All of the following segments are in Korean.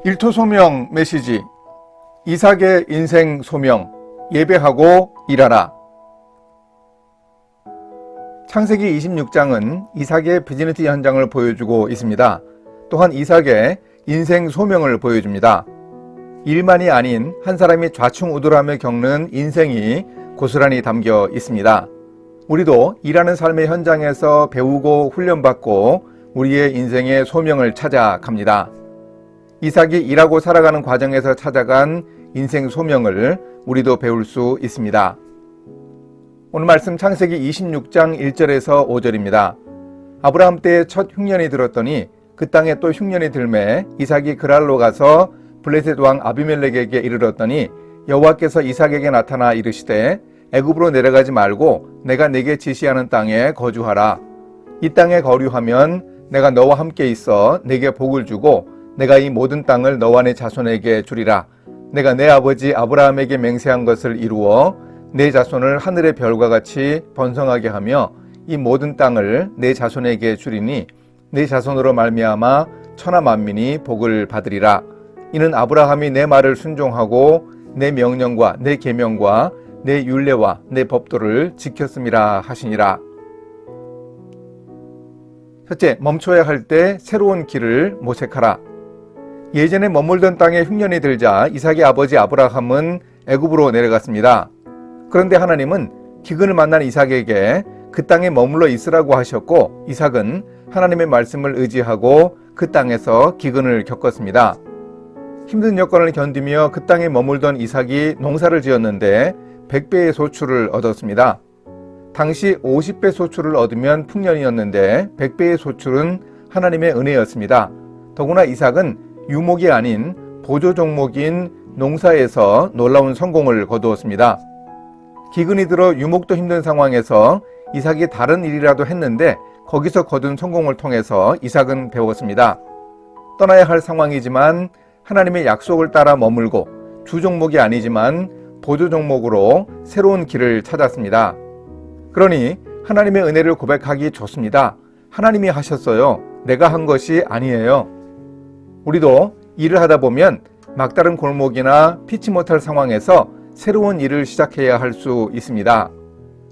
일토 소명 메시지. 이삭의 인생 소명. 예배하고 일하라. 창세기 26장은 이삭의 비즈니스 현장을 보여주고 있습니다. 또한 이삭의 인생 소명을 보여줍니다. 일만이 아닌 한 사람이 좌충우돌하며 겪는 인생이 고스란히 담겨 있습니다. 우리도 일하는 삶의 현장에서 배우고 훈련받고 우리의 인생의 소명을 찾아갑니다. 이삭이 일하고 살아가는 과정에서 찾아간 인생 소명을 우리도 배울 수 있습니다. 오늘 말씀 창세기 26장 1절에서 5절입니다. 아브라함 때에 첫 흉년이 들었더니 그 땅에 또 흉년이 들매 이삭이 그랄로 가서 블레셋 왕 아비멜렉에게 이르렀더니 여호와께서 이삭에게 나타나 이르시되 애굽으로 내려가지 말고 내가 네게 지시하는 땅에 거주하라. 이 땅에 거류하면 내가 너와 함께 있어 네게 복을 주고 내가 이 모든 땅을 너와 네 자손에게 주리라. 내가 내 아버지 아브라함에게 맹세한 것을 이루어 내 자손을 하늘의 별과 같이 번성하게 하며 이 모든 땅을 내 자손에게 주리니 내 자손으로 말미암아 천하 만민이 복을 받으리라. 이는 아브라함이 내 말을 순종하고 내 명령과 내 계명과 내 율례와 내 법도를 지켰음이라 하시니라. 첫째, 멈춰야 할 때 새로운 길을 모색하라. 예전에 머물던 땅에 흉년이 들자 이삭의 아버지 아브라함은 애굽으로 내려갔습니다. 그런데 하나님은 기근을 만난 이삭에게 그 땅에 머물러 있으라고 하셨고 이삭은 하나님의 말씀을 의지하고 그 땅에서 기근을 겪었습니다. 힘든 여건을 견디며 그 땅에 머물던 이삭이 농사를 지었는데 100배의 소출을 얻었습니다. 당시 50배 소출을 얻으면 풍년이었는데 100배의 소출은 하나님의 은혜였습니다. 더구나 이삭은 유목이 아닌 보조 종목인 농사에서 놀라운 성공을 거두었습니다. 기근이 들어 유목도 힘든 상황에서 이삭이 다른 일이라도 했는데 거기서 거둔 성공을 통해서 이삭은 배웠습니다. 떠나야 할 상황이지만 하나님의 약속을 따라 머물고 주 종목이 아니지만 보조 종목으로 새로운 길을 찾았습니다. 그러니 하나님의 은혜를 고백하기 좋습니다. 하나님이 하셨어요. 내가 한 것이 아니에요. 우리도 일을 하다 보면 막다른 골목이나 피치 못할 상황에서 새로운 일을 시작해야 할 수 있습니다.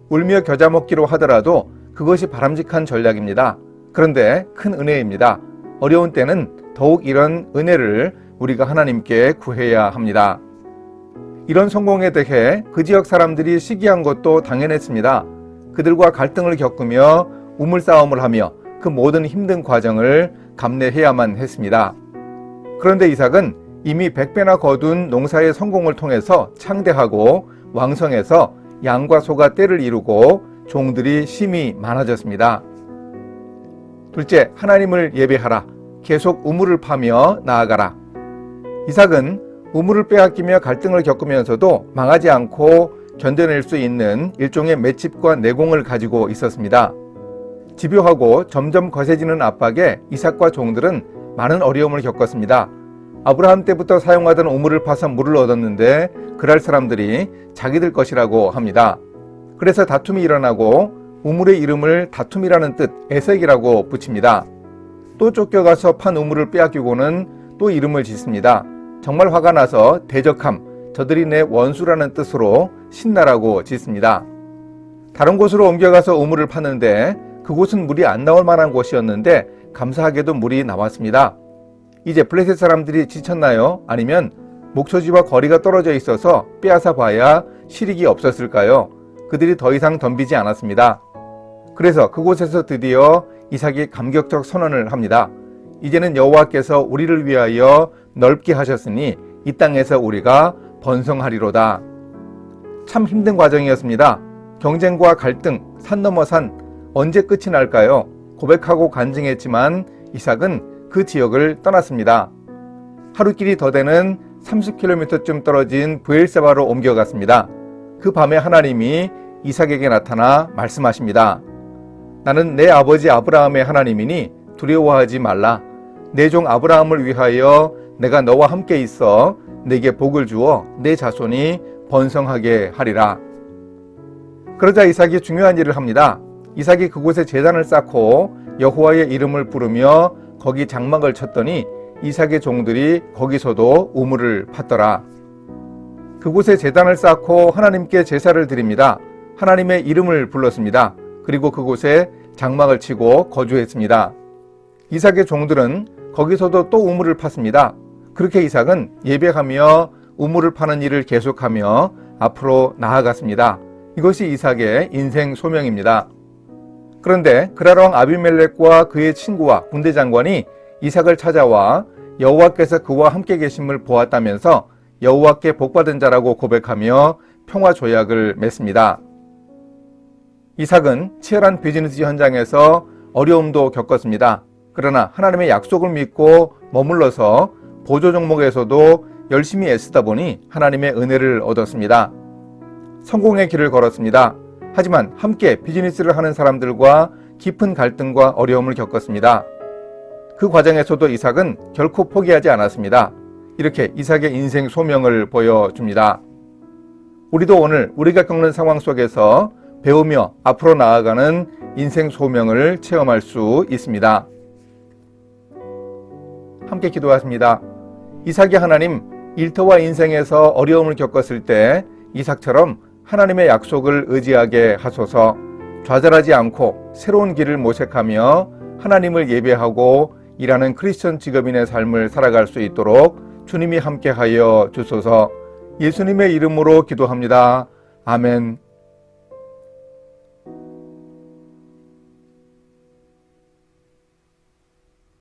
울며 겨자 먹기로 하더라도 그것이 바람직한 전략입니다. 그런데 큰 은혜입니다. 어려운 때는 더욱 이런 은혜를 우리가 하나님께 구해야 합니다. 이런 성공에 대해 그 지역 사람들이 시기한 것도 당연했습니다. 그들과 갈등을 겪으며 우물싸움을 하며 그 모든 힘든 과정을 감내해야만 했습니다. 그런데 이삭은 이미 100배나 거둔 농사의 성공을 통해서 창대하고 왕성해서 양과 소가 떼를 이루고 종들이 심히 많아졌습니다. 둘째, 하나님을 예배하라. 계속 우물을 파며 나아가라. 이삭은 우물을 빼앗기며 갈등을 겪으면서도 망하지 않고 견뎌낼 수 있는 일종의 맷집과 내공을 가지고 있었습니다. 집요하고 점점 거세지는 압박에 이삭과 종들은 많은 어려움을 겪었습니다. 아브라함 때부터 사용하던 우물을 파서 물을 얻었는데 그랄 사람들이 자기들 것이라고 합니다. 그래서 다툼이 일어나고 우물의 이름을 다툼이라는 뜻 에색이라고 붙입니다. 또 쫓겨가서 판 우물을 빼앗기고는 또 이름을 짓습니다. 정말 화가 나서 대적함, 저들이 내 원수라는 뜻으로 신나라고 짓습니다. 다른 곳으로 옮겨가서 우물을 파는데 그곳은 물이 안 나올 만한 곳이었는데 감사하게도 물이 나왔습니다. 이제 블레셋 사람들이 지쳤나요? 아니면 목초지와 거리가 떨어져 있어서 빼앗아 봐야 실익이 없었을까요? 그들이 더 이상 덤비지 않았습니다. 그래서 그곳에서 드디어 이삭이 감격적 선언을 합니다. 이제는 여호와께서 우리를 위하여 넓게 하셨으니 이 땅에서 우리가 번성하리로다. 참 힘든 과정이었습니다. 경쟁과 갈등, 산 넘어 산, 언제 끝이 날까요? 고백하고 간증했지만 이삭은 그 지역을 떠났습니다. 하루길이 더 되는 30km쯤 떨어진 브엘세바로 옮겨갔습니다. 그 밤에 하나님이 이삭에게 나타나 말씀하십니다. 나는 내 아버지 아브라함의 하나님이니 두려워하지 말라. 내 종 아브라함을 위하여 내가 너와 함께 있어 내게 복을 주어 내 자손이 번성하게 하리라. 그러자 이삭이 중요한 일을 합니다. 이삭이 그곳에 제단을 쌓고 여호와의 이름을 부르며 거기 장막을 쳤더니 이삭의 종들이 거기서도 우물을 팠더라. 그곳에 제단을 쌓고 하나님께 제사를 드립니다. 하나님의 이름을 불렀습니다. 그리고 그곳에 장막을 치고 거주했습니다. 이삭의 종들은 거기서도 또 우물을 팠습니다. 그렇게 이삭은 예배하며 우물을 파는 일을 계속하며 앞으로 나아갔습니다. 이것이 이삭의 인생 소명입니다. 그런데 그랄왕 아비멜렉과 그의 친구와 군대 장관이 이삭을 찾아와 여호와께서 그와 함께 계심을 보았다면서 여호와께 복받은 자라고 고백하며 평화 조약을 맺습니다. 이삭은 치열한 비즈니스 현장에서 어려움도 겪었습니다. 그러나 하나님의 약속을 믿고 머물러서 보조 종목에서도 열심히 애쓰다 보니 하나님의 은혜를 얻었습니다. 성공의 길을 걸었습니다. 하지만 함께 비즈니스를 하는 사람들과 깊은 갈등과 어려움을 겪었습니다. 그 과정에서도 이삭은 결코 포기하지 않았습니다. 이렇게 이삭의 인생 소명을 보여줍니다. 우리도 오늘 우리가 겪는 상황 속에서 배우며 앞으로 나아가는 인생 소명을 체험할 수 있습니다. 함께 기도하십니다. 이삭이 하나님, 일터와 인생에서 어려움을 겪었을 때 이삭처럼 하나님의 약속을 의지하게 하소서. 좌절하지 않고 새로운 길을 모색하며 하나님을 예배하고 일하는 크리스천 직업인의 삶을 살아갈 수 있도록 주님이 함께하여 주소서. 예수님의 이름으로 기도합니다. 아멘.